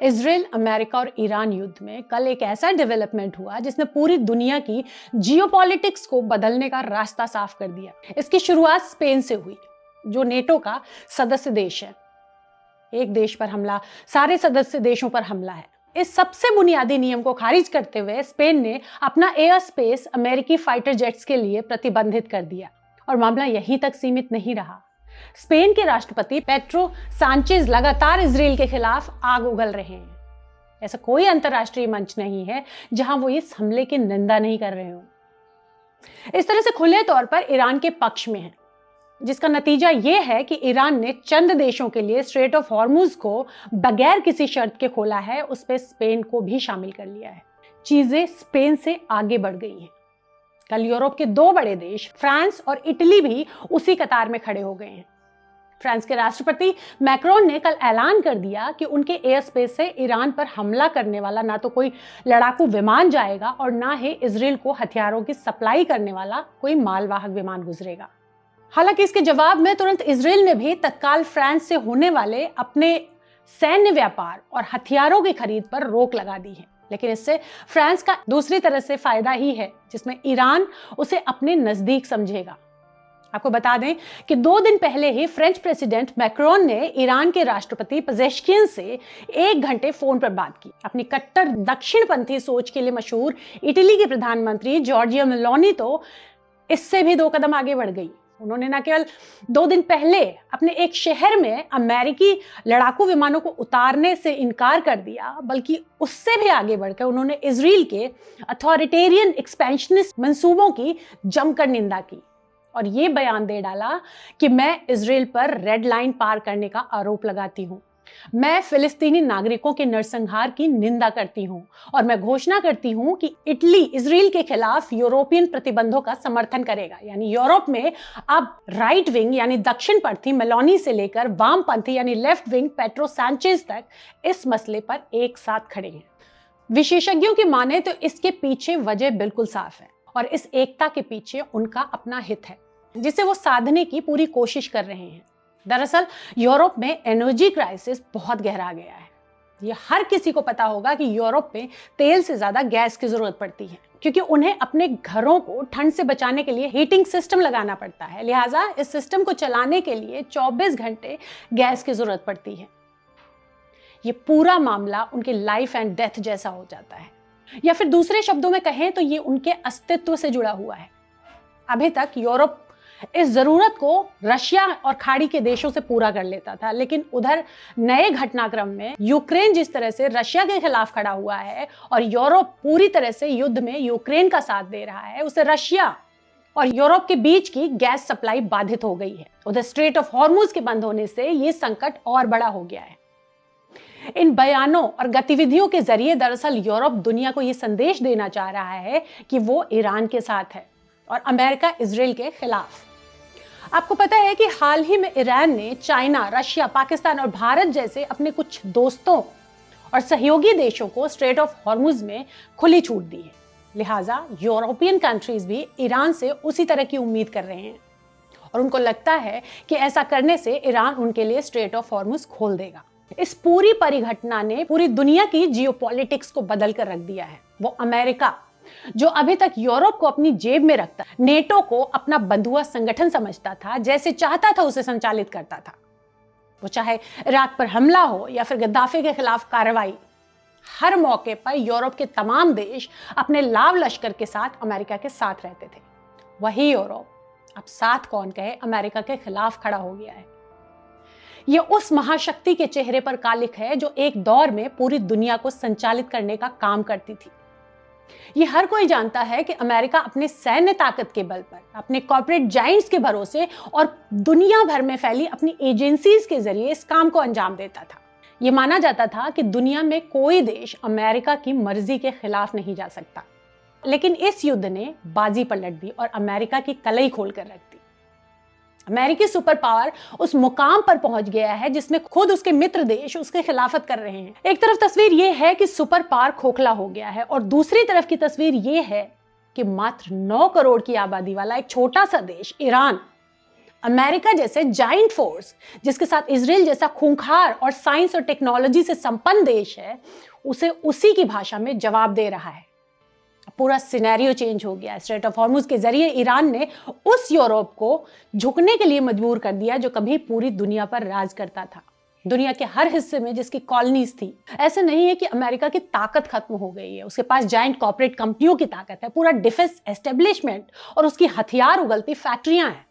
Israel, America और Iran युद्ध में कल एक ऐसा डेवलपमेंट हुआ जिसने पूरी दुनिया की जियोपॉलिटिक्स को बदलने का रास्ता साफ कर दिया। इसकी शुरुआत स्पेन से हुई, जो नेटो का सदस्य देश है। एक देश पर हमला सारे सदस्य देशों पर हमला है। इस सबसे बुनियादी नियम को खारिज करते हुए स्पेन ने अपना एयर स्पेस अमेरिकी फाइटर जेट्स के लिए प्रतिबंधित कर दिया। और मामला यहीं तक सीमित नहीं रहा। स्पेन के राष्ट्रपति पेड्रो सांचेज लगातार इजराइल के खिलाफ आग उगल रहे हैं। ऐसा कोई अंतरराष्ट्रीय मंच नहीं है जहां वो इस हमले की निंदा नहीं कर रहे हो। इस तरह से खुले तौर पर ईरान के पक्ष में है, जिसका नतीजा यह है कि ईरान ने चंद देशों के लिए स्ट्रेट ऑफ हॉर्मुज को बगैर किसी शर्त के खोला है। उस पर स्पेन को भी शामिल कर लिया है। चीजें स्पेन से आगे बढ़ गई हैं। कल यूरोप के दो बड़े देश फ्रांस और इटली भी उसी कतार में खड़े हो गए हैं। फ्रांस के राष्ट्रपति मैक्रोन ने कल ऐलान कर दिया कि उनके एयर स्पेस से ईरान पर हमला करने वाला ना तो कोई लड़ाकू विमान जाएगा और ना ही इजराइल को हथियारों की सप्लाई करने वाला कोई मालवाहक विमान गुजरेगा। हालांकि इसके जवाब में तुरंत इजराइल ने भी तत्काल फ्रांस से होने वाले अपने सैन्य व्यापार और हथियारों की खरीद पर रोक लगा दी है। लेकिन इससे फ्रांस का दूसरी तरह से फायदा ही है, जिसमें ईरान उसे अपने नजदीक समझेगा। आपको बता दें कि 2 दिन पहले ही फ्रेंच प्रेसिडेंट मैक्रोन ने ईरान के राष्ट्रपति पेजेश्कियन से 1 घंटे फोन पर बात की। अपनी कट्टर दक्षिणपंथी सोच के लिए मशहूर इटली के प्रधानमंत्री जॉर्जिया मेलोनी तो इससे भी 2 कदम आगे बढ़ गई। उन्होंने न केवल 2 दिन पहले अपने एक शहर में अमेरिकी लड़ाकू विमानों को उतारने से इनकार कर दिया, बल्कि उससे भी आगे बढ़कर उन्होंने इजराइल के अथॉरिटेरियन एक्सपेंशनिस्ट मंसूबों की जमकर निंदा की और ये बयान दे डाला कि मैं इजराइल पर रेड लाइन पार करने का आरोप लगाती हूं। मैं फिलिस्तीनी नागरिकों के नरसंहार की निंदा करती हूं और मैं घोषणा करती हूं कि इटली इजराइल के खिलाफ यूरोपियन प्रतिबंधों का समर्थन करेगा। यानी यूरोप में अब राइट विंग यानी दक्षिणपंथी मेलोनी से लेकर वामपंथी यानी लेफ्ट विंग पेड्रो सांचेज तक इस मसले पर एक साथ खड़े हैं। विशेषज्ञों की माने तो इसके पीछे वजह बिल्कुल साफ है और इस एकता के पीछे उनका अपना हित है, जिसे वो साधने की पूरी कोशिश कर रहे हैं। दरअसल यूरोप में एनर्जी क्राइसिस बहुत गहरा गया है। ये हर किसी को पता होगा कि यूरोप में तेल से ज्यादा गैस की जरूरत पड़ती है, क्योंकि उन्हें अपने घरों को ठंड से बचाने के लिए हीटिंग सिस्टम लगाना पड़ता है। लिहाजा इस सिस्टम को चलाने के लिए 24 घंटे गैस की जरूरत पड़ती है। ये पूरा मामला उनके लाइफ एंड डेथ जैसा हो जाता है, या फिर दूसरे शब्दों में कहें तो ये उनके अस्तित्व से जुड़ा हुआ है। अभी तक यूरोप इस जरूरत को रशिया और खाड़ी के देशों से पूरा कर लेता था, लेकिन उधर नए घटनाक्रम में यूक्रेन जिस तरह से रशिया के खिलाफ खड़ा हुआ है और यूरोप पूरी तरह से युद्ध में यूक्रेन का साथ दे रहा है, उससे रशिया और यूरोप के बीच की गैस सप्लाई बाधित हो गई है। उधर स्ट्रेट ऑफ हॉर्मुज के बंद होने से ये संकट और बड़ा हो गया है। इन बयानों और गतिविधियों के जरिए दरअसल यूरोप दुनिया को यह संदेश देना चाह रहा है कि वो ईरान के साथ है और अमेरिका इजराइल के खिलाफ। आपको पता है कि हाल ही में ईरान ने चाइना, रशिया, पाकिस्तान और भारत जैसे अपने कुछ दोस्तों और सहयोगी देशों को स्ट्रेट ऑफ हॉर्मुज में खुली छूट दी है। लिहाजा यूरोपियन कंट्रीज भी ईरान से उसी तरह की उम्मीद कर रहे हैं और उनको लगता है कि ऐसा करने से ईरान उनके लिए स्ट्रेट ऑफ हॉर्मुज खोल देगा। इस पूरी परिघटना ने पूरी दुनिया की जियोपॉलिटिक्स को बदल कर रख दिया है। वो अमेरिका, जो अभी तक यूरोप को अपनी जेब में रखता, नेटो को अपना बंधुआ संगठन समझता था, जैसे चाहता था उसे संचालित करता था। वो चाहे इराक पर हमला हो या फिर गद्दाफी के खिलाफ कार्रवाई, हर मौके पर यूरोप के तमाम देश अपने लाव लश्कर के साथ अमेरिका के साथ रहते थे। वही यूरोप अब साथ कौन कहे अमेरिका के खिलाफ खड़ा हो गया है। ये उस महाशक्ति के चेहरे पर कालिक है जो एक दौर में पूरी दुनिया को संचालित करने का काम करती थी। ये हर कोई जानता है कि अमेरिका अपने सैन्य ताकत के बल पर, अपने कॉर्पोरेट जायंट्स के भरोसे और दुनिया भर में फैली अपनी एजेंसीज के जरिए इस काम को अंजाम देता था। ये माना जाता था कि दुनिया में कोई देश अमेरिका की मर्जी के खिलाफ नहीं जा सकता। लेकिन इस युद्ध ने बाजी पलट दी और अमेरिका की कलई खोल कर रख दी। अमेरिकी सुपर पावर उस मुकाम पर पहुंच गया है जिसमें खुद उसके मित्र देश उसके खिलाफत कर रहे हैं। एक तरफ तस्वीर यह है कि सुपर पावर खोखला हो गया है और दूसरी तरफ की तस्वीर यह है कि मात्र 9 करोड़ की आबादी वाला एक छोटा सा देश ईरान अमेरिका जैसे जाइंट फोर्स, जिसके साथ इजराइल जैसा खूंखार और साइंस और टेक्नोलॉजी से संपन्न देश है, उसे उसी की भाषा में जवाब दे रहा है। पूरा सिनेरियो चेंज हो गया। स्ट्रेट ऑफ हॉर्मुज के जरिए ईरान ने उस यूरोप को झुकने के लिए मजबूर कर दिया जो कभी पूरी दुनिया पर राज करता था, दुनिया के हर हिस्से में जिसकी कॉलोनीज थी। ऐसे नहीं है कि अमेरिका की ताकत खत्म हो गई है, उसके पास जाइंट कॉर्पोरेट कंपनियों की ताकत है, पूरा डिफेंस एस्टेब्लिशमेंट और उसकी हथियार उगलती फैक्ट्रियां हैं।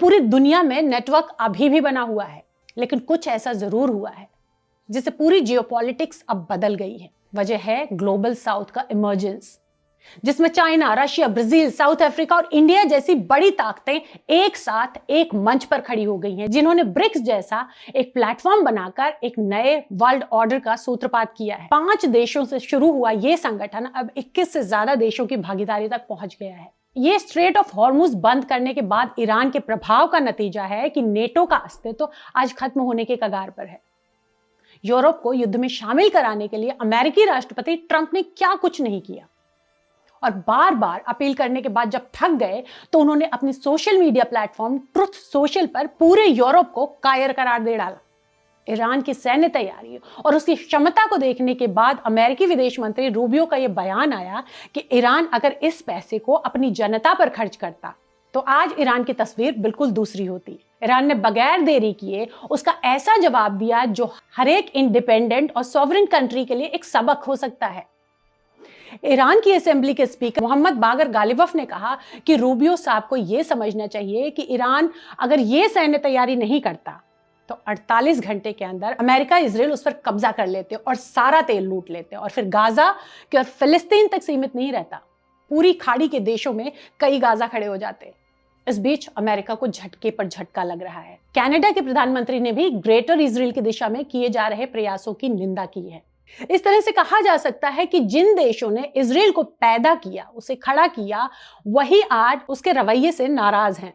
पूरी दुनिया में नेटवर्क अभी भी बना हुआ है, लेकिन कुछ ऐसा जरूर हुआ है जिससे पूरी जियोपॉलिटिक्स अब बदल गई है। वजह है ग्लोबल साउथ का इमर्जेंस, जिसमें China, Russia, Brazil, south Africa और इंडिया जैसी बड़ी ताकतें एक साथ एक मंच पर खड़ी हो गई हैं, जिन्होंने ब्रिक्स जैसा एक प्लेटफॉर्म बनाकर एक नए वर्ल्ड ऑर्डर का सूत्रपात किया है। 5 देशों से शुरू हुआ यह संगठन अब 21 से ज्यादा देशों की भागीदारी तक पहुंच गया है। ये स्ट्रेट ऑफ हॉर्मुज बंद करने के बाद ईरान के प्रभाव का नतीजा है कि नेटो का अस्तित्व आज खत्म होने के कगार पर है। यूरोप को युद्ध में शामिल कराने के लिए अमेरिकी राष्ट्रपति ट्रंप ने क्या कुछ नहीं किया, और बार बार अपील करने के बाद जब थक गए तो उन्होंने अपनी social media platform truth social पर पूरे यूरोप को कायर करार दे डाला। ईरान की सैन्य तैयारी और उसकी क्षमता को देखने के बाद अमेरिकी विदेश मंत्री रूबियो का यह बयान आया कि ईरान अगर इस पैसे को अपनी जनता पर खर्च करता तो आज ईरान की तस्वीर बिल्कुल दूसरी होती। ईरान ने बगैर देरी किए उसका ऐसा जवाब दिया जो हर एक इंडिपेंडेंट और सॉवरेन कंट्री के लिए एक सबक हो सकता है। ईरान की असेंबली के स्पीकर मोहम्मद बागर गालिबफ ने कहा कि रूबियो साहब को यह समझना चाहिए कि ईरान अगर ये सैन्य तैयारी नहीं करता तो 48 घंटे के अंदर अमेरिका, इजराइल उस पर कब्जा कर लेते और सारा तेल लूट लेते, और फिर गाजा के और फिलिस्तीन तक सीमित नहीं रहता, पूरी खाड़ी के देशों में कई गाजा खड़े हो जाते। इस बीच अमेरिका को झटके पर झटका लग रहा है। कनाडा के प्रधानमंत्री ने भी ग्रेटर इजराइल की दिशा में किए जा रहे प्रयासों की निंदा की है। इस तरह से कहा जा सकता है कि जिन देशों ने इजराइल को पैदा किया, उसे खड़ा किया, वही आज उसके रवैये से नाराज हैं।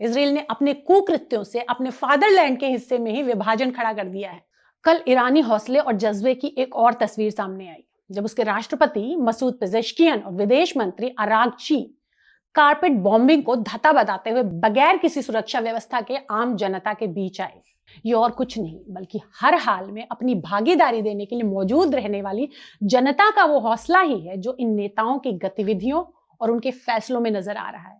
इजराइल ने अपने कुकृत्यों से अपने फादरलैंड के हिस्से में ही विभाजन खड़ा कर दिया है। कल ईरानी हौसले और जज्बे की एक और तस्वीर सामने आई जब उसके राष्ट्रपति मसूद पेजेश्कियन और विदेश मंत्री अरागची कारपेट बॉम्बिंग को धता बताते हुए बगैर किसी सुरक्षा व्यवस्था के आम जनता के बीच आए। ये और कुछ नहीं बल्कि हर हाल में अपनी भागीदारी देने के लिए मौजूद रहने वाली जनता का वो हौसला ही है जो इन नेताओं की गतिविधियों और उनके फैसलों में नजर आ रहा है।